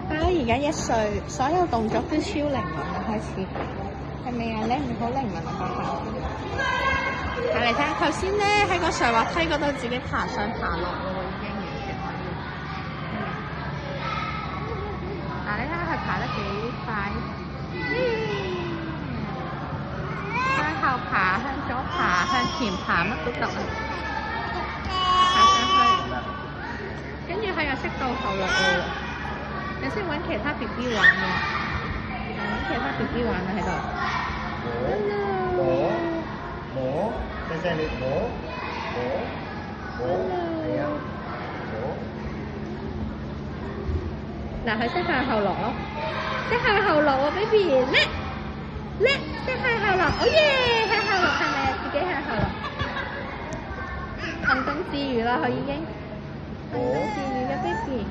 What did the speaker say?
爸爸而家1歲，所有動作都超靈敏啊！開始係咪啊？你唔好靈敏啊，爸爸。嚟睇下頭先咧喺個上滑梯嗰度自己爬上爬落咯喎，已經完全可以。你睇下佢爬得幾快。向後爬，向左爬，向前爬，乜都得啊！爬上去，跟住佢又識到後落喎。你識揾其他 BB 玩喎？揾其他 BB 玩啊喺度。摸，細細力摸，係啊，嗱，佢識向後落咯，識向後落喎 ，baby 叻，識向後落，好耶！向後落係咪啊？自己向後落，行動自如啦，佢已經行動自如嘅 baby。